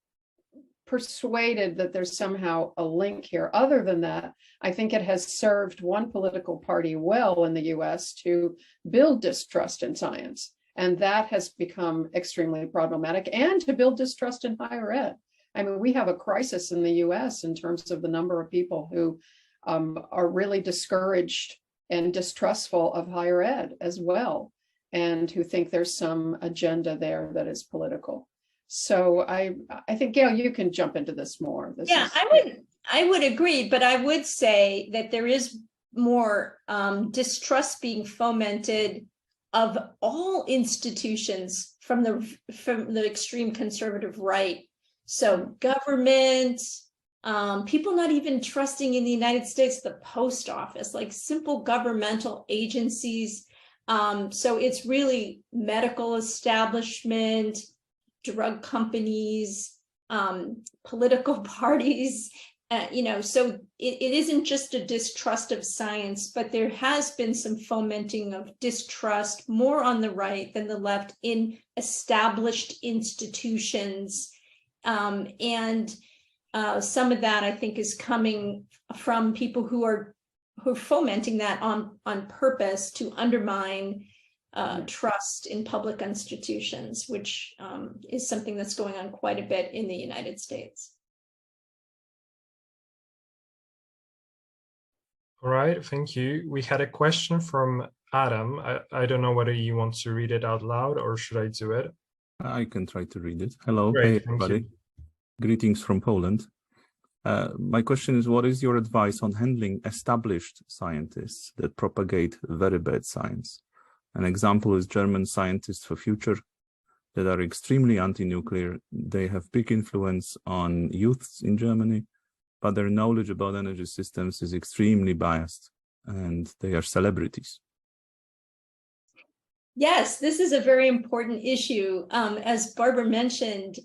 persuaded that there's somehow a link here. Other than that, I think it has served one political party well in the US to build distrust in science. And that has become extremely problematic, and to build distrust in higher ed. I mean, we have a crisis in the US in terms of the number of people who are really discouraged and distrustful of higher ed as well, and who think there's some agenda there that is political. So I think, Gale, you can jump into this more. I would agree, but I would say that there is more distrust being fomented of all institutions from the extreme conservative right. So government, people not even trusting in the United States, the post office, like simple governmental agencies. So it's really medical establishment, drug companies, political parties. So it isn't just a distrust of science, but there has been some fomenting of distrust more on the right than the left in established institutions. And some of that, I think, is coming from people who are fomenting that on purpose to undermine trust in public institutions, which is something that's going on quite a bit in the United States. All right, thank you. We had a question from Adam. I don't know whether you want to read it out loud or should I do it? I can try to read it. Hello, Great, hey everybody. Greetings from Poland. My question is, what is your advice on handling established scientists that propagate very bad science? An example is German Scientists for Future that are extremely anti-nuclear. They have big influence on youths in Germany, but their knowledge about energy systems is extremely biased and they are celebrities. Yes, this is a very important issue. As Barbara mentioned,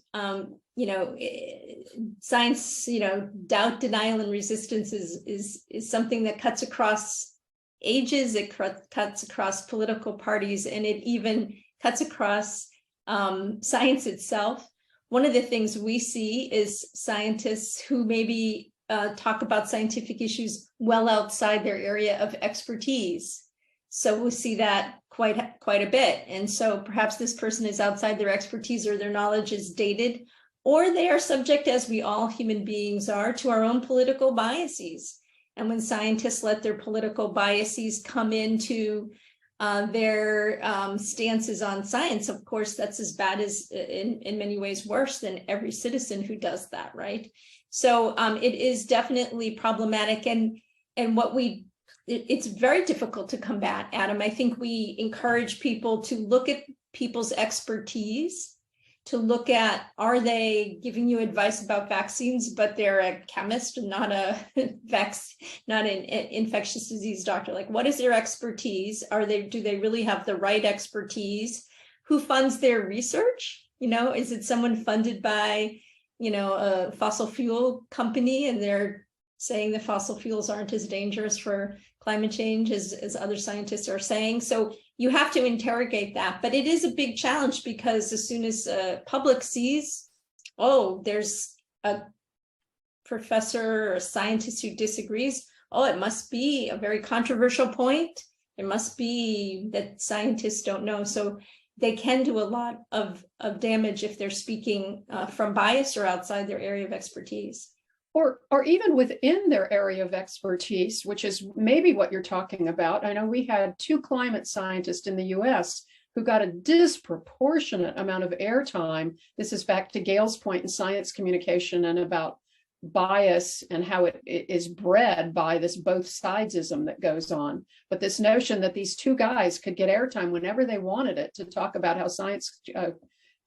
science, doubt, denial, and resistance is something that cuts across ages, it cuts across political parties, and it even cuts across science itself. One of the things we see is scientists who maybe talk about scientific issues well outside their area of expertise. So we see that quite a bit. And so perhaps this person is outside their expertise, or their knowledge is dated, or they are subject, as we all human beings are, to our own political biases. And when scientists let their political biases come into their stances on science, of course, that's as bad as, in many ways, worse than every citizen who does that, right? So it is definitely problematic, and it's very difficult to combat, Adam. I think we encourage people to look at people's expertise, to look at, are they giving you advice about vaccines, but they're a chemist, not not an infectious disease doctor. Like, what is their expertise? Do they really have the right expertise? Who funds their research? Is it someone funded by, a fossil fuel company, and they're saying that fossil fuels aren't as dangerous for climate change as other scientists are saying? So you have to interrogate that, but it is a big challenge, because as soon as public sees, oh, there's a professor or a scientist who disagrees, oh, it must be a very controversial point. It must be that scientists don't know. So they can do a lot of damage if they're speaking from bias or outside their area of expertise. Or even within their area of expertise, which is maybe what you're talking about. I know we had 2 climate scientists in the US who got a disproportionate amount of airtime. This is back to Gale's point in science communication and about bias and how it is bred by this both sidesism that goes on. But this notion that these 2 guys could get airtime whenever they wanted it to talk about how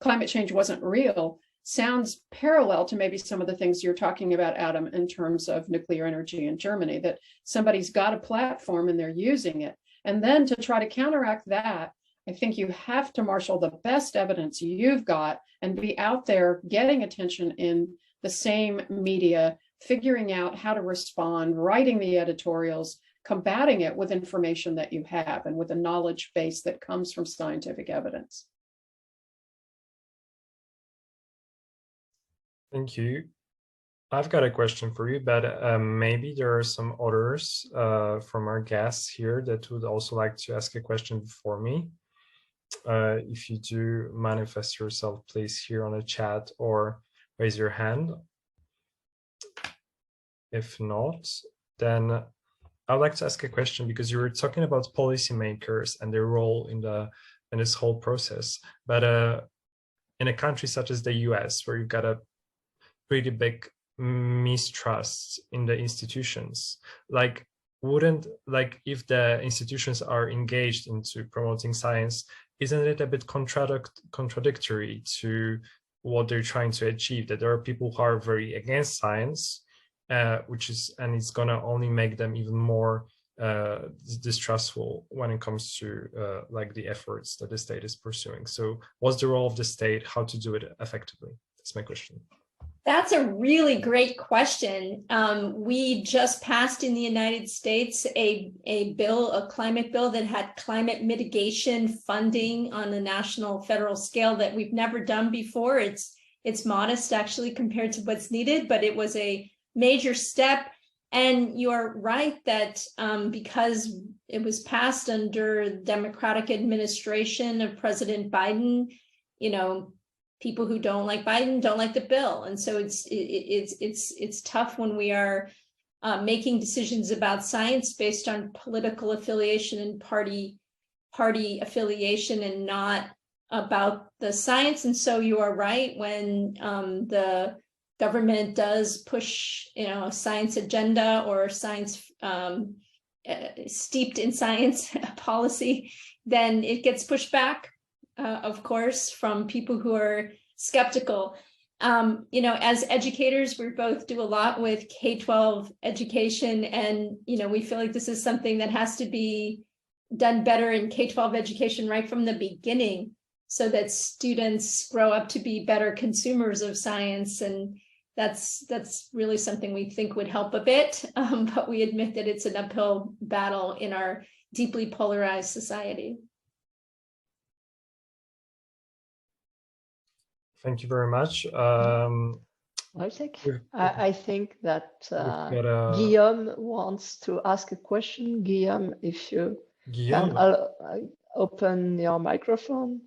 climate change wasn't real sounds parallel to maybe some of the things you're talking about, Adam, in terms of nuclear energy in Germany, that somebody's got a platform and they're using it. And then to try to counteract that, I think you have to marshal the best evidence you've got and be out there getting attention in the same media, figuring out how to respond, writing the editorials, combating it with information that you have and with a knowledge base that comes from scientific evidence. Thank you. I've got a question for you, but maybe there are some others from our guests here that would also like to ask a question before me. If you do, manifest yourself, please, here on the chat or raise your hand. If not, then I would like to ask a question, because you were talking about policymakers and their role in this whole process. But in a country such as the US, where you've got a pretty big mistrust in the institutions, if the institutions are engaged into promoting science, isn't it a bit contradictory to what they're trying to achieve, that there are people who are very against science, and it's gonna only make them even more distrustful when it comes to the efforts that the state is pursuing? So what's the role of the state, how to do it effectively? That's my question. That's a really great question. We just passed in the United States a climate bill that had climate mitigation funding on a national federal scale that we've never done before. It's modest actually compared to what's needed, but it was a major step. And you're right that because it was passed under Democratic administration of President Biden, people who don't like Biden don't like the bill, and so it's tough when we are making decisions about science based on political affiliation and party affiliation, and not about the science. And so you are right, when the government does push, a science agenda or science steeped in science policy, then it gets pushed back. Of course, from people who are skeptical. As educators, we both do a lot with K-12 education, and, we feel like this is something that has to be done better in K-12 education right from the beginning, so that students grow up to be better consumers of science. And that's really something we think would help a bit, but we admit that it's an uphill battle in our deeply polarized society. Thank you very much. I think that Guillaume wants to ask a question. Guillaume, if you can open your microphone.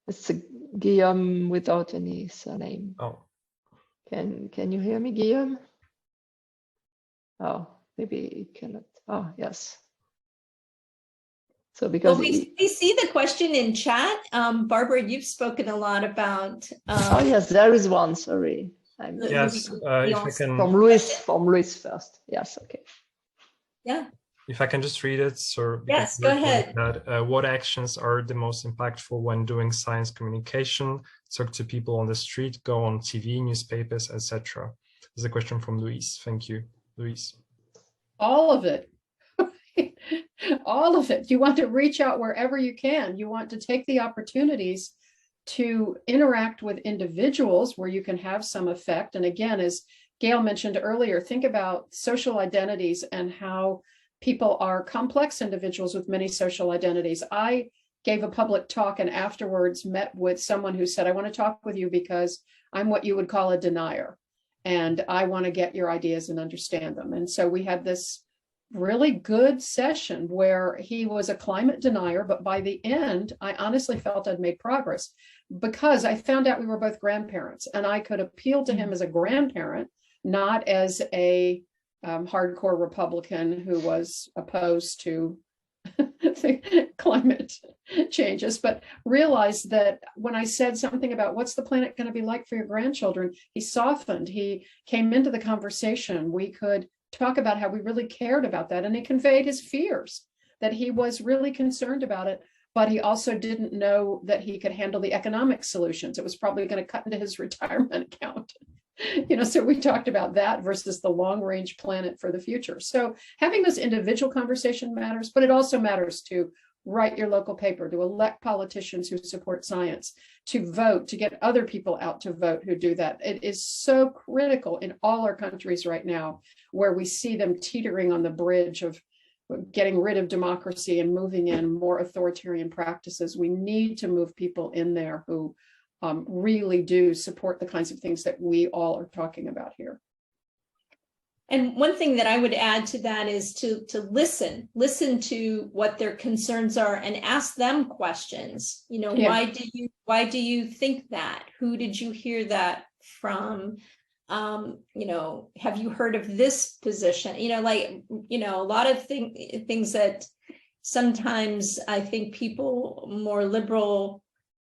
It's a Guillaume without any surname. Oh. Can you hear me, Guillaume? Oh, maybe he cannot. Oh, yes. So because we see the question in chat. Barbara, you've spoken a lot about. Oh yes, there is one. Sorry. Yes, if I can. From Luis first. Yes. Okay. Yeah. If I can just read it. So yes, go ahead. What actions are the most impactful when doing science communication? Talk to people on the street, go on TV, newspapers, etc. There's a question from Luis. Thank you, Luis. All of it. All of it. You want to reach out wherever you can. You want to take the opportunities to interact with individuals where you can have some effect. And again, as Gale mentioned earlier, think about social identities and how people are complex individuals with many social identities. I gave a public talk and afterwards met with someone who said, I want to talk with you because I'm what you would call a denier, and I want to get your ideas and understand them. And so we had this really good session where he was a climate denier, but by the end, I honestly felt I'd made progress because I found out we were both grandparents, and I could appeal to him as a grandparent, not as a hardcore Republican who was opposed to climate changes, but realized that when I said something about what's the planet going to be like for your grandchildren, he softened. He came into the conversation. We could talk about how we really cared about that, and he conveyed his fears, that he was really concerned about it, but he also didn't know that he could handle the economic solutions. It was probably going to cut into his retirement account. So we talked about that versus the long-range planet for the future. So having those individual conversation matters, but it also matters to write your local paper, to elect politicians who support science, to vote, to get other people out to vote who do that. It is so critical in all our countries right now, where we see them teetering on the bridge of getting rid of democracy and moving in more authoritarian practices. We need to move people in there who really do support the kinds of things that we all are talking about here. And one thing that I would add to that is to listen to what their concerns are and ask them questions. Why do you think that? Who did you hear that from? Have you heard of this position? A lot of things that sometimes I think people more liberal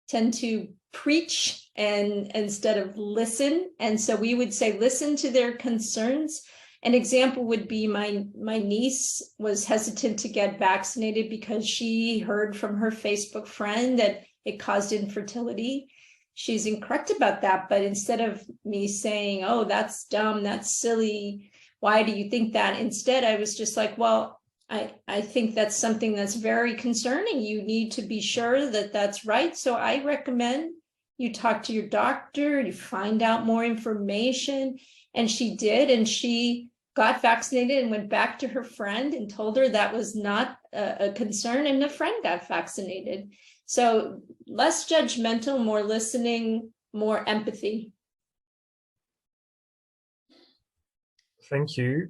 tend to preach and instead of listen. And so we would say, listen to their concerns. An example would be my niece was hesitant to get vaccinated because she heard from her Facebook friend that it caused infertility. She's incorrect about that, but instead of me saying, oh, that's dumb, that's silly, why do you think that? Instead, I was just like, well, I think that's something that's very concerning. You need to be sure that that's right. So I recommend you talk to your doctor, you find out more information. And she did, and she got vaccinated and went back to her friend and told her that was not a concern, and the friend got vaccinated. So less judgmental, more listening, more empathy. Thank you.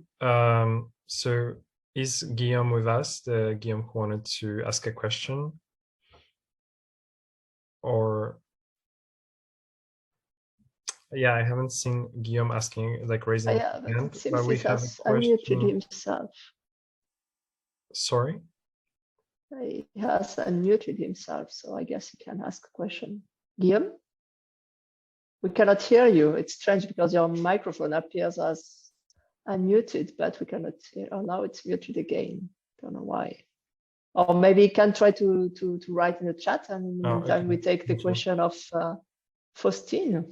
So is Guillaume with us, the Guillaume who wanted to ask a question? Or, yeah, I haven't seen Guillaume asking, like raising his hand, but we have a unmuted question. himself. Sorry? He has unmuted himself, so I guess he can ask a question. Guillaume? We cannot hear you. It's strange because your microphone appears as unmuted, but we cannot hear. Oh, now it's muted again. Don't know why. Or maybe you can try to write in the chat, and in the meantime, we take the question of Faustine.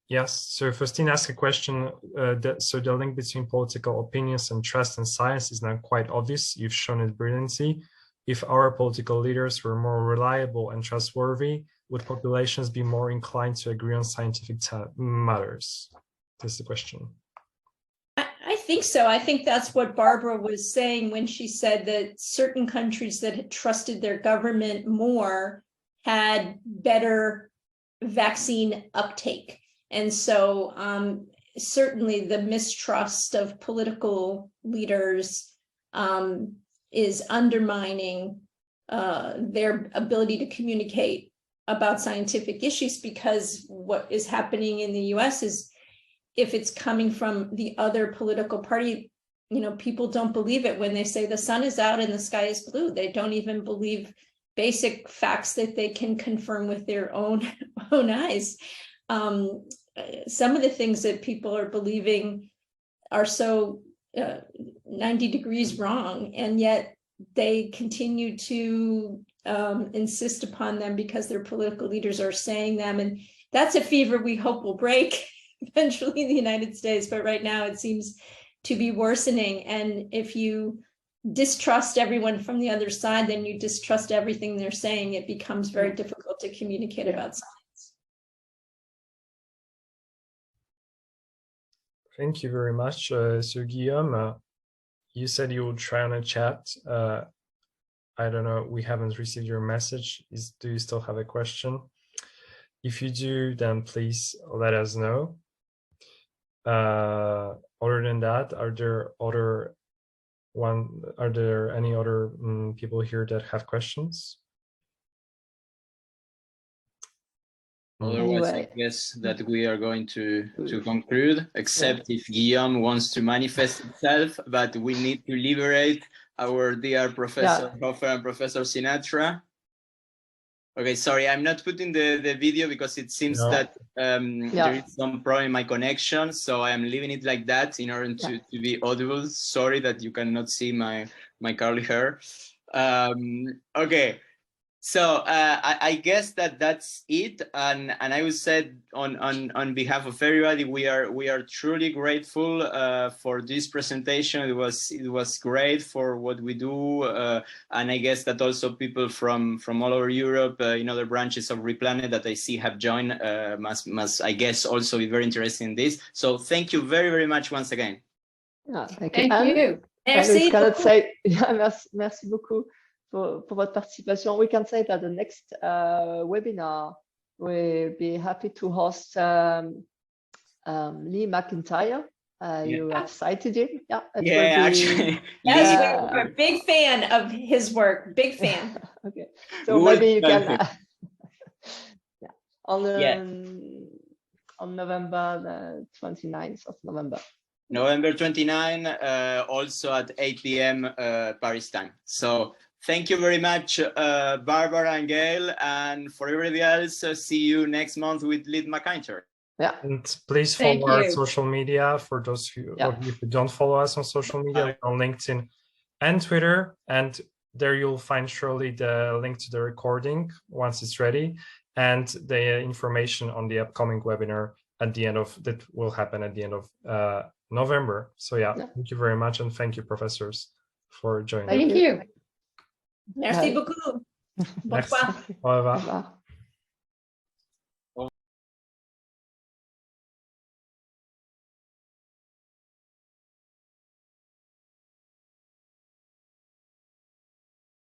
Yes, so Faustine asked a question. So the link between political opinions and trust in science is now quite obvious. You've shown it brilliantly. If our political leaders were more reliable and trustworthy, would populations be more inclined to agree on scientific matters? That's the question. I think so. I think that's what Barbara was saying when she said that certain countries that had trusted their government more had better vaccine uptake. And so certainly the mistrust of political leaders is undermining their ability to communicate about scientific issues, because what is happening in the US is, if it's coming from the other political party, you know, people don't believe it when they say the sun is out and the sky is blue. They don't even believe basic facts that they can confirm with their own eyes. Some of the things that people are believing are so 90 degrees wrong, and yet they continue to insist upon them because their political leaders are saying them. And that's a fever we hope will break eventually in the United States, but right now it seems to be worsening. And if you distrust everyone from the other side, then you distrust everything they're saying. It becomes very difficult to communicate about science. Thank you very much. So Guillaume, you said you will try on a chat. I don't know, we haven't received your message. Do you still have a question? If you do, then please let us know. Other than that, are there any other people here that have questions? Otherwise, I guess that we are going to conclude, except if Guillaume wants to manifest himself, but we need to liberate our dear Professor Hofer and Professor Sinatra. Okay, sorry, I'm not putting the video because it seems that there is some problem in my connection, so I am leaving it like that in order to be audible. Sorry that you cannot see my curly hair. Okay. So I guess that's it, and I would say on behalf of everybody, we are truly grateful for this presentation. It was great for what we do, and I guess that also people from all over Europe in other branches of RePlanet that I see have joined must I guess also be very interested in this. So thank you very, very much once again. Thank you. Merci beaucoup. For votre participation. We can say that the next webinar, we'll be happy to host Lee McIntyre. You have cited him. Actually. Yes, we're a big fan of his work. Big fan. Okay. So maybe you can on November the 29th of November. November 29, also at 8 p.m. Paris time. So thank you very much, Barbara and Gale, and for everybody else, see you next month with Lee McIntyre. Yeah. And please follow our social media for those who don't follow us on social media, on LinkedIn and Twitter. And there you'll find surely the link to the recording once it's ready, and the information on the upcoming webinar that will happen at the end of November. So thank you very much, and thank you, professors. for joining. Thank you. Merci beaucoup. Merci. Bonsoir. Au revoir. Au revoir.